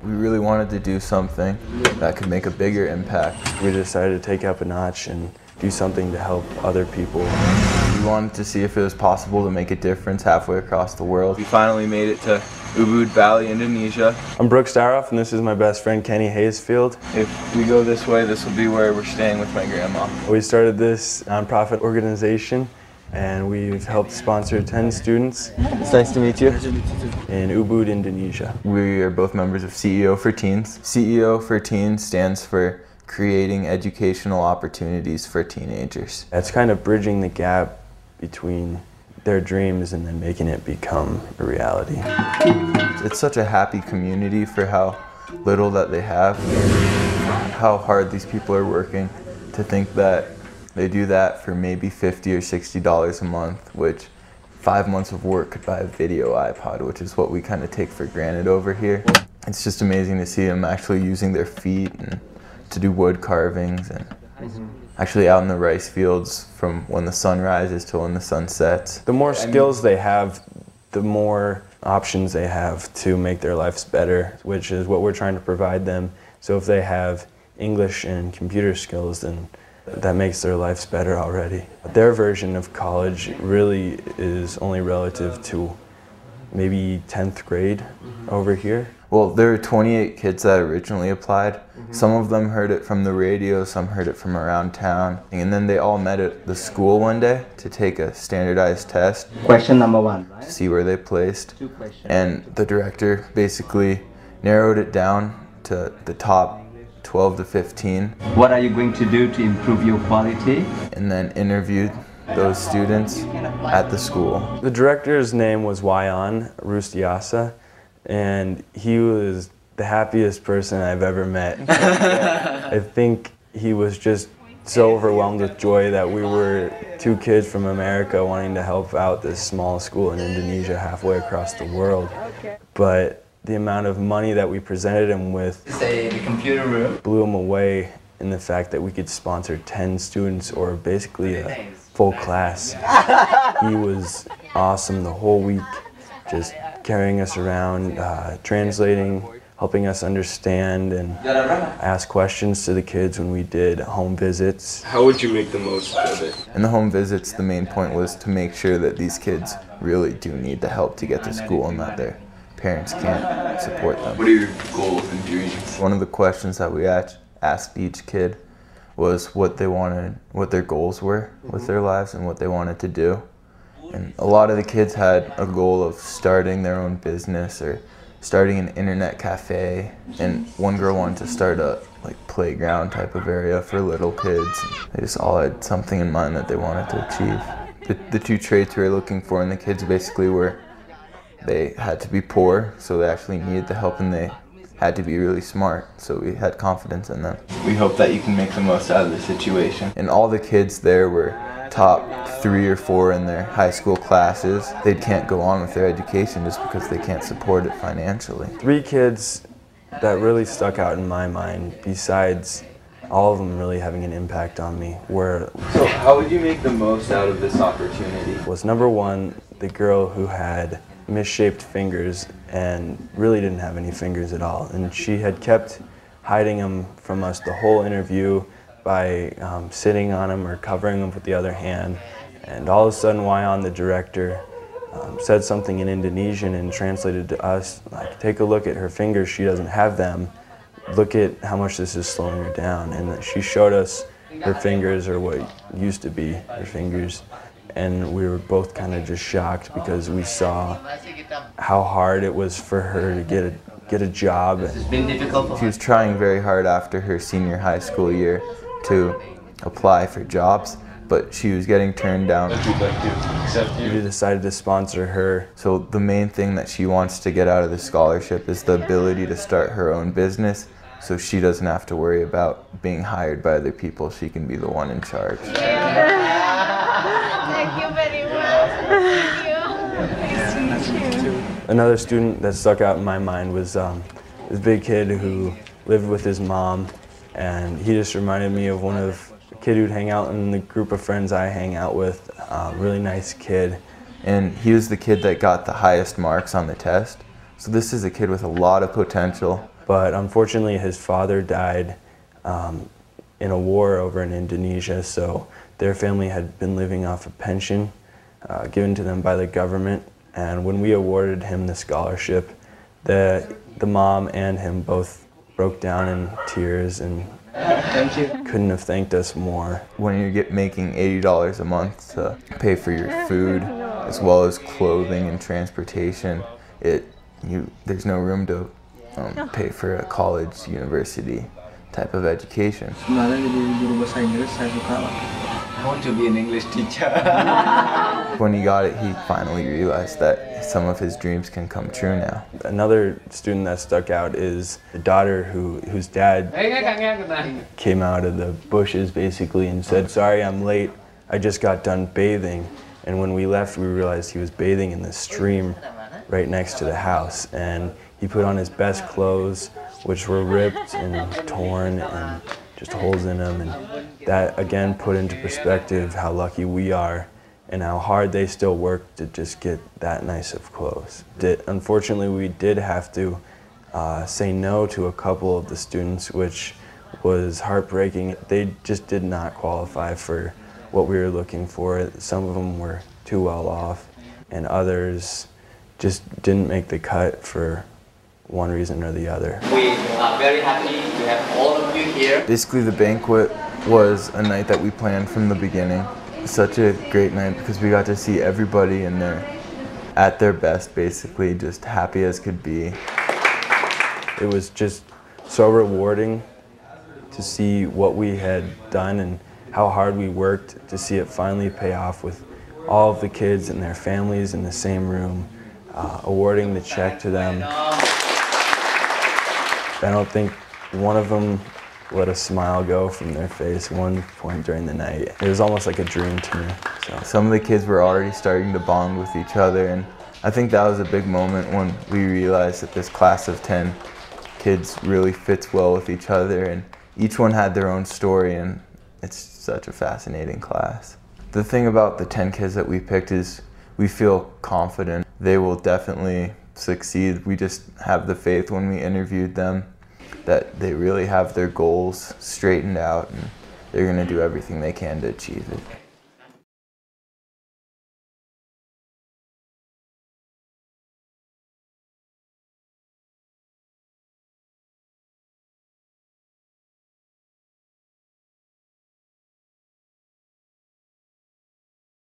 We really wanted to do something that could make a bigger impact. We decided to take it up a notch and do something to help other people. We wanted to see if it was possible to make a difference halfway across the world. We finally made it to Ubud Valley, Indonesia. I'm Brooks Daroff, and this is my best friend Kenny Hayesfield. If we go this way, this will be where we're staying with my grandma. We started this nonprofit organization, and we've helped sponsor 10 students. It's nice to meet you. In Ubud, Indonesia. We are both members of CEO for Teens. CEO for Teens stands for creating educational opportunities for teenagers. That's kind of bridging the gap between their dreams and then making it become a reality. It's such a happy community for how little that they have, how hard these people are working. To think that they do that for maybe $50 or $60 a month, which 5 months of work could buy a video iPod, which is what we kind of take for granted over here. It's just amazing to see them actually using their feet and to do wood carvings and actually out in the rice fields from when the sun rises till when the sun sets. The more skills they have, the more options they have to make their lives better, which is what we're trying to provide them. So if they have English and computer skills, then that makes their lives better already. Their version of college really is only relative to maybe 10th grade over here. Well, there were 28 kids that originally applied. Some of them heard it from the radio, some heard it from around town. And then they all met at the school one day to take a standardized test. Question number 1. To see where they placed. And the director basically narrowed it down to the top 12 to 15. What are you going to do to improve your quality? And then interviewed those students at the school. The director's name was Wayan Rustiasa, and he was the happiest person I've ever met. I think he was just so overwhelmed with joy that we were 2 kids from America wanting to help out this small school in Indonesia halfway across the world. But the amount of money that we presented him with Say the computer room. blew him away in the fact that we could sponsor 10 students, or basically a full class. He was awesome the whole week, just carrying us around, translating, helping us understand, and ask questions to the kids when we did home visits. How would you make the most of it? In the home visits, the main point was to make sure that these kids really do need the help to get to school and that their parents can't support them. What are your goals and dreams? One of the questions that we asked each kid was what they wanted, what their goals were with their lives and what they wanted to do. And a lot of the kids had a goal of starting their own business or starting an internet cafe, and one girl wanted to start a playground type of area for little kids. They just all had something in mind that they wanted to achieve. The 2 traits we were looking for in the kids basically were they had to be poor, so they actually needed the help, and they had to be really smart, so we had confidence in them. We hope that you can make the most out of the situation. And all the kids there were top 3 or 4 in their high school classes. They can't go on with their education just because they can't support it financially. 3 kids that really stuck out in my mind, besides all of them really having an impact on me, So how would you make the most out of this opportunity? was number 1, the girl who had misshaped fingers and really didn't have any fingers at all. And she had kept hiding them from us the whole interview by sitting on them or covering them with the other hand. And all of a sudden, Wayan, the director, said something in Indonesian and translated to us, like, take a look at her fingers, she doesn't have them. Look at how much this is slowing her down. And she showed us her fingers, or what used to be her fingers. And we were both kind of just shocked because we saw how hard it was for her to get a job. It's been difficult. She was trying very hard after her senior high school year to apply for jobs, but she was getting turned down. We decided to sponsor her. So the main thing that she wants to get out of the scholarship is the ability to start her own business, so she doesn't have to worry about being hired by other people. She can be the one in charge. Thank you very much. Thank you. Nice to meet you. Another student that stuck out in my mind was this big kid who lived with his mom, and he just reminded me of a kid who'd hang out in the group of friends I hang out with. Really nice kid. And he was the kid that got the highest marks on the test. So this is a kid with a lot of potential, but unfortunately his father died in a war over in Indonesia, so their family had been living off a pension given to them by the government. And when we awarded him the scholarship, the mom and him both broke down in tears and couldn't have thanked us more. When you're making $80 a month to pay for your food, as well as clothing and transportation, there's no room to pay for a college, university type of education. I want to be an English teacher. When he got it, he finally realized that some of his dreams can come true now. Another student that stuck out is the daughter whose dad came out of the bushes basically and said, "Sorry, I'm late. I just got done bathing." And when we left, we realized he was bathing in the stream right next to the house. And he put on his best clothes, which were ripped and torn and just holes in them. And that again put into perspective how lucky we are and how hard they still work to just get that nice of clothes. Unfortunately, we did have to say no to a couple of the students, which was heartbreaking. They just did not qualify for what we were looking for. Some of them were too well off, and others just didn't make the cut for one reason or the other. We are very happy to have all of you here. Basically, the banquet was a night that we planned from the beginning. Such a great night because we got to see everybody in there at their best, basically just happy as could be. It was just so rewarding to see what we had done and how hard we worked to see it finally pay off with all of the kids and their families in the same room, awarding the check to them. I don't think one of them let a smile go from their face one point during the night. It was almost like a dream to me. So. Some of the kids were already starting to bond with each other, and I think that was a big moment when we realized that this class of 10 kids really fits well with each other, and each one had their own story, and it's such a fascinating class. The thing about the 10 kids that we picked is we feel confident they will definitely succeed. We just have the faith when we interviewed them that they really have their goals straightened out and they're going to do everything they can to achieve it.